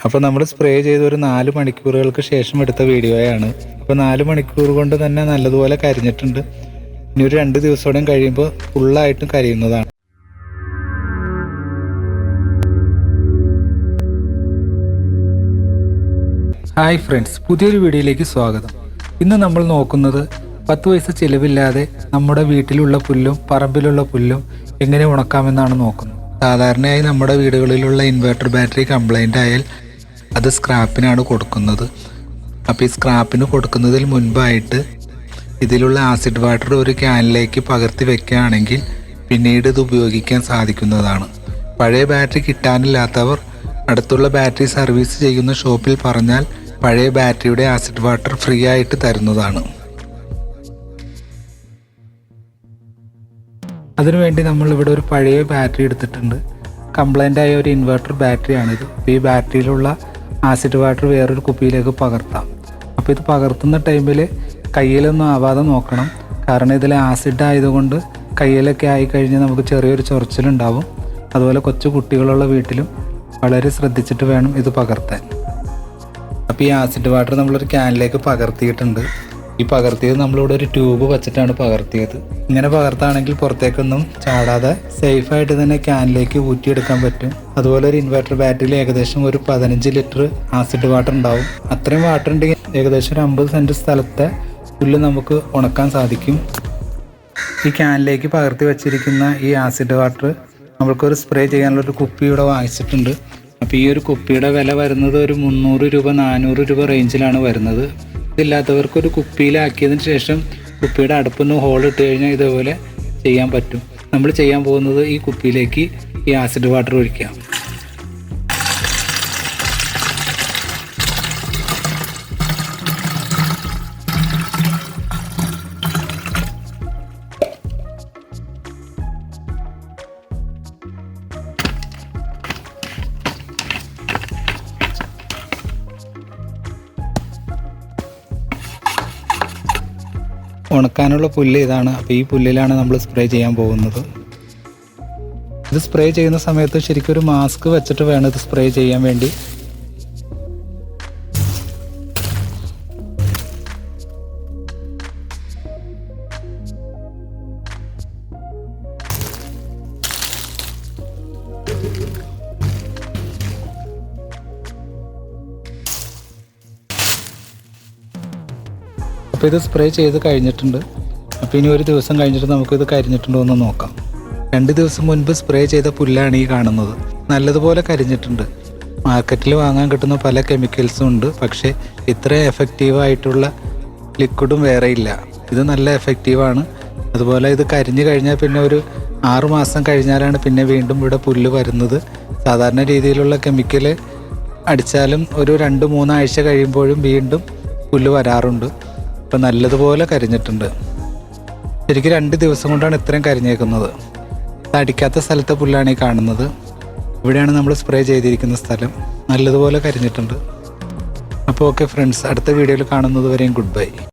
അപ്പോൾ നമ്മൾ സ്പ്രേ ചെയ്ത് ഒരു 4 മണിക്കൂറുകൾക്ക് ശേഷം എടുത്ത വീഡിയോയാണ്. അപ്പോൾ 4 മണിക്കൂർ കൊണ്ട് തന്നെ നല്ലതുപോലെ കരിഞ്ഞിട്ടുണ്ട്. ഇനി ഒരു 2 ദിവസത്തോടെയും കഴിയുമ്പോൾ ഫുള്ളായിട്ടും കരിയുന്നതാണ്. ഹായ് ഫ്രണ്ട്സ്, പുതിയൊരു വീഡിയോയിലേക്ക് സ്വാഗതം. ഇന്ന് നമ്മൾ നോക്കുന്നത് 10 പൈസ ചിലവില്ലാതെ നമ്മുടെ വീട്ടിലുള്ള പുല്ലും പറമ്പിലുള്ള പുല്ലും എങ്ങനെ ഉണക്കാമെന്നാണ് നോക്കുന്നത്. സാധാരണയായി നമ്മുടെ വീടുകളിലുള്ള ഇൻവെർട്ടർ ബാറ്ററി കംപ്ലൈൻ്റ് ആയാൽ അത് സ്ക്രാപ്പിനാണ് കൊടുക്കുന്നത്. അപ്പോൾ ഈ സ്ക്രാപ്പിന് കൊടുക്കുന്നതിൽ മുൻപായിട്ട് ഇതിലുള്ള ആസിഡ് വാട്ടർ ഒരു ക്യാനിലേക്ക് പകർത്തി വെക്കുകയാണെങ്കിൽ പിന്നീട് ഇത് ഉപയോഗിക്കാൻ സാധിക്കുന്നതാണ്. പഴയ ബാറ്ററി കിട്ടാനില്ലാത്തവർ അടുത്തുള്ള ബാറ്ററി സർവീസ് ചെയ്യുന്ന ഷോപ്പിൽ പറഞ്ഞാൽ പഴയ ബാറ്ററിയുടെ ആസിഡ് വാട്ടർ ഫ്രീ ആയിട്ട് തരുന്നതാണ്. അതിനുവേണ്ടി നമ്മളിവിടെ ഒരു പഴയ ബാറ്ററി എടുത്തിട്ടുണ്ട്. കംപ്ലൈൻ്റ് ആയ ഒരു ഇൻവെർട്ടർ ബാറ്ററിയാണിത്. ഈ ബാറ്ററിയിലുള്ള ആസിഡ് വാട്ടർ വേറൊരു കുപ്പിയിലേക്ക് പകർത്താം. അപ്പോൾ ഇത് പകർത്തുന്ന ടൈമിൽ കയ്യിലൊന്നും ആവാതെ നോക്കണം. കാരണം ഇതിൽ ആസിഡ് ആയതുകൊണ്ട് കയ്യിലൊക്കെ ആയിക്കഴിഞ്ഞാൽ നമുക്ക് ചെറിയൊരു ചൊറിച്ചിലുണ്ടാവും. അതുപോലെ കൊച്ചു കുട്ടികളുള്ള വീട്ടിലും വളരെ ശ്രദ്ധിച്ചിട്ട് വേണം ഇത് പകർത്താൻ. അപ്പോൾ ഈ ആസിഡ് വാട്ടർ നമ്മളൊരു ക്യാനിലേക്ക് പകർത്തിയിട്ടുണ്ട്. ഈ പകർത്തിയത് നമ്മളിവിടെ ഒരു ട്യൂബ് വച്ചിട്ടാണ് പകർത്തിയത്. ഇങ്ങനെ പകർത്താണെങ്കിൽ പുറത്തേക്കൊന്നും ചാടാതെ സേഫായിട്ട് തന്നെ ക്യാനിലേക്ക് ഊറ്റിയെടുക്കാൻ പറ്റും. അതുപോലെ ഒരു ഇൻവെർട്ടർ ബാറ്ററിയിൽ ഏകദേശം ഒരു 15 ലിറ്റർ ആസിഡ് വാട്ടർ ഉണ്ടാവും. അത്രയും വാട്ടർ ഉണ്ടെങ്കിൽ ഏകദേശം ഒരു 50 സെൻറ്റ് സ്ഥലത്തെ പുല്ല് നമുക്ക് ഉണക്കാൻ സാധിക്കും. ഈ ക്യാനിലേക്ക് പകർത്തി വെച്ചിരിക്കുന്ന ഈ ആസിഡ് വാട്ടർ നമ്മൾക്കൊരു സ്പ്രേ ചെയ്യാനുള്ളൊരു കുപ്പി ഇവിടെ വാങ്ങിച്ചിട്ടുണ്ട്. അപ്പോൾ ഈ ഒരു കുപ്പിയുടെ വില വരുന്നത് ഒരു 300 രൂപ 400 രൂപ റേഞ്ചിലാണ് വരുന്നത്. ഇതില്ലാത്തവർക്ക് ഒരു കുപ്പിയിലാക്കിയതിന് ശേഷം കുപ്പിയുടെ അടുപ്പൊന്ന് ഹോൾ ഇട്ട് കഴിഞ്ഞാൽ ഇതേപോലെ ചെയ്യാൻ പറ്റും. നമ്മൾ ചെയ്യാൻ പോകുന്നത് ഈ കുപ്പിയിലേക്ക് ഈ ആസിഡ് വാട്ടർ ഒഴിക്കാം. ഉണക്കാനുള്ള പുല്ല് ഇതാണ്. അപ്പോൾ ഈ പുല്ലിലാണ് നമ്മൾ സ്പ്രേ ചെയ്യാൻ പോകുന്നത്. ഇത് സ്പ്രേ ചെയ്യുന്ന സമയത്ത് ശരിക്കും ഒരു മാസ്ക് വെച്ചിട്ട് വേണം ഇത് സ്പ്രേ ചെയ്യാൻ വേണ്ടി. അപ്പോൾ ഇത് സ്പ്രേ ചെയ്ത് കഴിഞ്ഞിട്ടുണ്ട്. അപ്പോൾ ഇനി ഒരു ദിവസം കഴിഞ്ഞിട്ട് നമുക്കിത് കരിഞ്ഞിട്ടുണ്ടോ എന്ന് നോക്കാം. 2 ദിവസം മുൻപ് സ്പ്രേ ചെയ്ത പുല്ലാണ് ഈ കാണുന്നത്. നല്ലതുപോലെ കരിഞ്ഞിട്ടുണ്ട്. മാർക്കറ്റിൽ വാങ്ങാൻ കിട്ടുന്ന പല കെമിക്കൽസും ഉണ്ട്, പക്ഷേ ഇത്ര എഫക്റ്റീവായിട്ടുള്ള ലിക്വിഡും വേറെ ഇല്ല. ഇത് നല്ല എഫക്റ്റീവാണ്. അതുപോലെ ഇത് കരിഞ്ഞു കഴിഞ്ഞാൽ പിന്നെ ഒരു 6 മാസം കഴിഞ്ഞാലാണ് പിന്നെ വീണ്ടും ഇവിടെ പുല്ല് വരുന്നത്. സാധാരണ രീതിയിലുള്ള കെമിക്കൽ അടിച്ചാലും ഒരു 2-3 ആഴ്ച കഴിയുമ്പോഴും വീണ്ടും പുല്ല് വരാറുണ്ട്. ഇപ്പം നല്ലതുപോലെ കരിഞ്ഞിട്ടുണ്ട്. ശരിക്കും 2 ദിവസം കൊണ്ടാണ് ഇത്രയും കരിഞ്ഞേക്കുന്നത്. അടിക്കാത്ത സ്ഥലത്തെ പുല്ലാണ് ഈ കാണുന്നത്. ഇവിടെയാണ് നമ്മൾ സ്പ്രേ ചെയ്തിരിക്കുന്ന സ്ഥലം. നല്ലതുപോലെ കരിഞ്ഞിട്ടുണ്ട്. അപ്പോൾ ഓക്കെ ഫ്രണ്ട്സ്, അടുത്ത വീഡിയോയിൽ കാണുന്നത് വരെയും ഗുഡ് ബൈ.